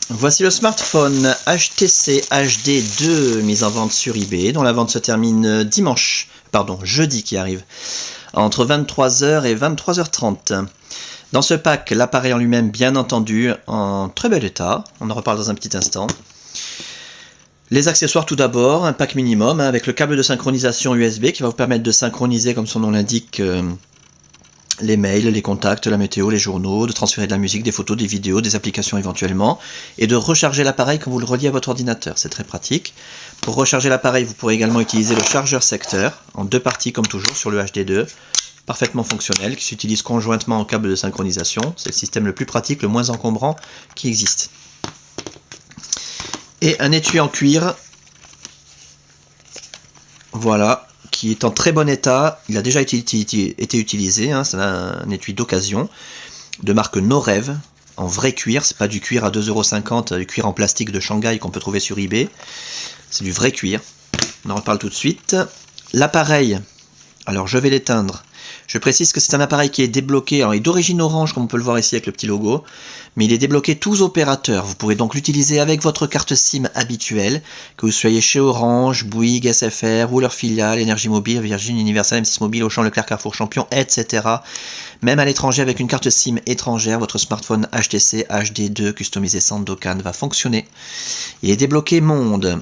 Voici le smartphone HTC HD2 mis en vente sur eBay, dont la vente se termine jeudi qui arrive, entre 23h et 23h30. Dans ce pack, l'appareil en lui-même, bien entendu, en très bel état, on en reparle dans un petit instant. Les accessoires tout d'abord, un pack minimum avec le câble de synchronisation USB qui va vous permettre de synchroniser, comme son nom l'indique, les mails, les contacts, la météo, les journaux, de transférer de la musique, des photos, des vidéos, des applications éventuellement, et de recharger l'appareil quand vous le reliez à votre ordinateur. C'est très pratique. Pour recharger l'appareil, vous pourrez également utiliser le chargeur secteur, en deux parties comme toujours sur le HD2, parfaitement fonctionnel, qui s'utilise conjointement en câble de synchronisation. C'est le système le plus pratique, le moins encombrant qui existe. Et un étui en cuir, voilà, qui est en très bon état. Il a déjà été utilisé, hein. C'est un étui d'occasion de marque Norev, en vrai cuir. C'est pas du cuir à 2,50 €, du cuir en plastique de Shanghai qu'on peut trouver sur eBay. C'est du vrai cuir. On en reparle tout de suite. L'appareil, alors je vais l'éteindre. Je précise que c'est un appareil qui est débloqué, alors il est d'origine orange comme on peut le voir ici avec le petit logo, mais il est débloqué tous opérateurs. Vous pourrez donc l'utiliser avec votre carte SIM habituelle, que vous soyez chez Orange, Bouygues, SFR ou leur filiale, Énergie Mobile, Virgin, Universal, M6 Mobile, Auchan, Leclerc, Carrefour, Champion, etc. Même à l'étranger avec une carte SIM étrangère, votre smartphone HTC HD2 customisé Sandokan va fonctionner. Il est débloqué monde.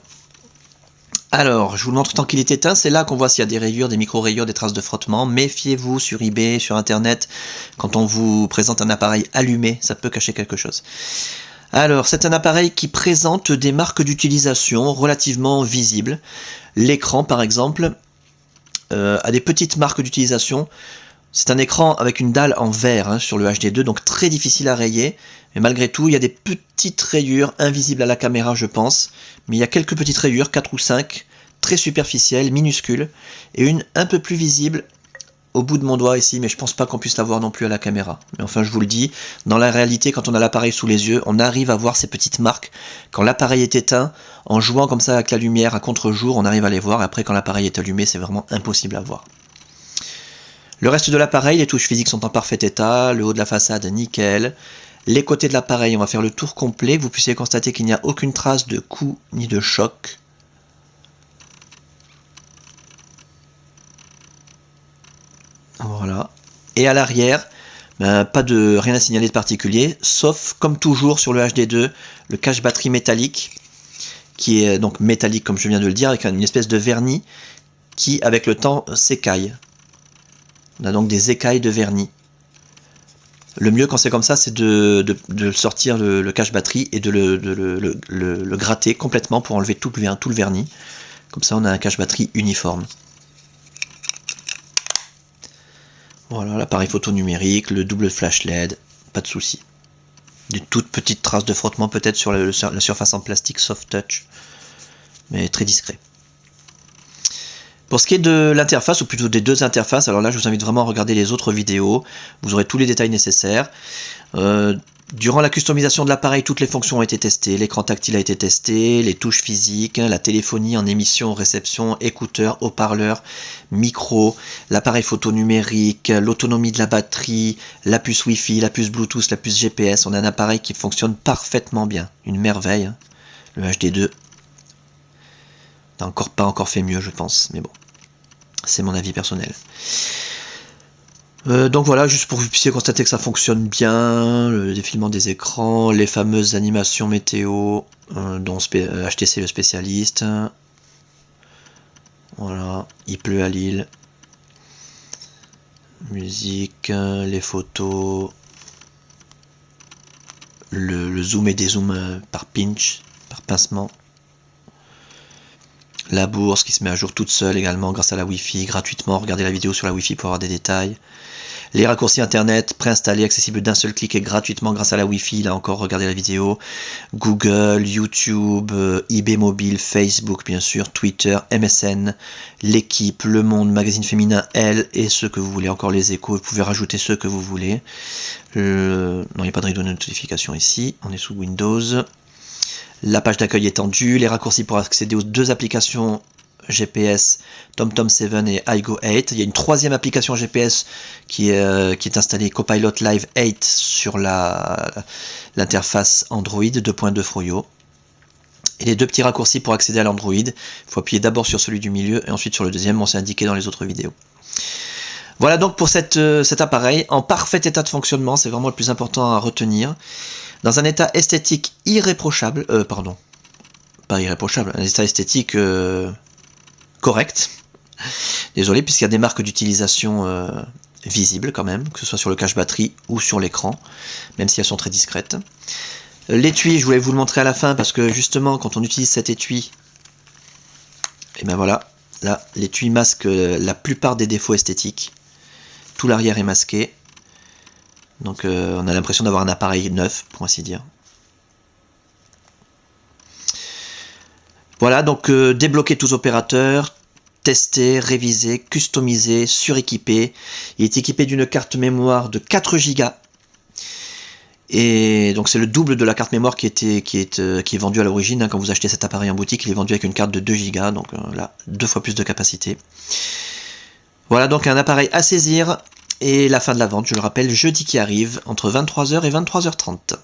Alors, je vous le montre tant qu'il est éteint, c'est là qu'on voit s'il y a des rayures, des micro-rayures, des traces de frottement. Méfiez-vous sur eBay, sur internet, quand on vous présente un appareil allumé, ça peut cacher quelque chose. Alors, c'est un appareil qui présente des marques d'utilisation relativement visibles. L'écran, par exemple, a des petites marques d'utilisation. C'est un écran avec une dalle en verre sur le HD2, donc très difficile à rayer. Mais malgré tout, il y a des petites rayures invisibles à la caméra, je pense. Mais il y a quelques petites rayures, 4 ou 5, très superficielles, minuscules. Et une un peu plus visible au bout de mon doigt ici, mais je pense pas qu'on puisse la voir non plus à la caméra. Mais enfin, je vous le dis, dans la réalité, quand on a l'appareil sous les yeux, on arrive à voir ces petites marques. Quand l'appareil est éteint, en jouant comme ça avec la lumière à contre-jour, on arrive à les voir. Et après, quand l'appareil est allumé, c'est vraiment impossible à voir. Le reste de l'appareil, les touches physiques sont en parfait état, le haut de la façade nickel. Les côtés de l'appareil, on va faire le tour complet, que vous puissiez constater qu'il n'y a aucune trace de coup ni de choc. Voilà. Et à l'arrière, rien à signaler de particulier, sauf comme toujours sur le HD2, le cache batterie métallique, qui est donc métallique comme je viens de le dire, avec une espèce de vernis qui avec le temps s'écaille. On a donc des écailles de vernis. Le mieux quand c'est comme ça, c'est de sortir le cache batterie et de le gratter complètement pour enlever tout le vernis. Comme ça on a un cache batterie uniforme. Voilà, l'appareil photo numérique, le double flash LED, pas de souci. Des toutes petites traces de frottement peut-être sur la surface en plastique soft touch, mais très discret. Pour ce qui est de l'interface, ou plutôt des deux interfaces, alors là je vous invite vraiment à regarder les autres vidéos, vous aurez tous les détails nécessaires. Durant la customisation de l'appareil, toutes les fonctions ont été testées, l'écran tactile a été testé, les touches physiques, la téléphonie en émission, réception, écouteurs, haut-parleurs, micro, l'appareil photo numérique, l'autonomie de la batterie, la puce Wi-Fi, la puce Bluetooth, la puce GPS. On a un appareil qui fonctionne parfaitement bien, une merveille. Le HD2 n'a pas encore fait mieux je pense, mais bon, c'est mon avis personnel. Donc voilà, juste pour que vous puissiez constater que ça fonctionne bien, le défilement des écrans, les fameuses animations météo dont HTC le spécialiste. Voilà, il pleut à Lille. Musique, les photos, le zoom et dézoom par pinch, par pincement. La bourse qui se met à jour toute seule également grâce à la Wi-Fi, gratuitement. Regardez la vidéo sur la Wi-Fi pour avoir des détails. Les raccourcis internet préinstallés, accessibles d'un seul clic et gratuitement grâce à la Wi-Fi. Là encore, regardez la vidéo. Google, YouTube, eBay Mobile, Facebook bien sûr, Twitter, MSN, l'équipe, Le Monde, Magazine Féminin, Elle et ceux que vous voulez. Encore les échos, vous pouvez rajouter ceux que vous voulez. Non, il n'y a pas de rideau de notification ici. On est sous Windows. La page d'accueil étendue, les raccourcis pour accéder aux deux applications GPS TomTom 7 et iGo 8. Il y a une troisième application GPS qui est installée, Copilot Live 8, sur l'interface Android 2.2 Froyo. Et les deux petits raccourcis pour accéder à l'Android, il faut appuyer d'abord sur celui du milieu et ensuite sur le deuxième, on s'est indiqué dans les autres vidéos. Voilà donc pour cet appareil, en parfait état de fonctionnement, c'est vraiment le plus important à retenir. Dans un état esthétique irréprochable, pas irréprochable, un état esthétique correct. Désolé, puisqu'il y a des marques d'utilisation visibles quand même, que ce soit sur le cache batterie ou sur l'écran, même si elles sont très discrètes. L'étui, je voulais vous le montrer à la fin, parce que justement, quand on utilise cet étui, et ben voilà, là, l'étui masque la plupart des défauts esthétiques. Tout l'arrière est masqué. Donc on a l'impression d'avoir un appareil neuf, pour ainsi dire. Voilà, donc débloquer tous opérateurs, tester, réviser, customiser, suréquiper. Il est équipé d'une carte mémoire de 4 Go. Et donc c'est le double de la carte mémoire qui est vendue à l'origine. Hein, quand vous achetez cet appareil en boutique, il est vendu avec une carte de 2 Go. Donc là, 2 fois plus de capacité. Voilà donc un appareil à saisir. Et la fin de la vente, je le rappelle, jeudi qui arrive, entre 23h et 23h30.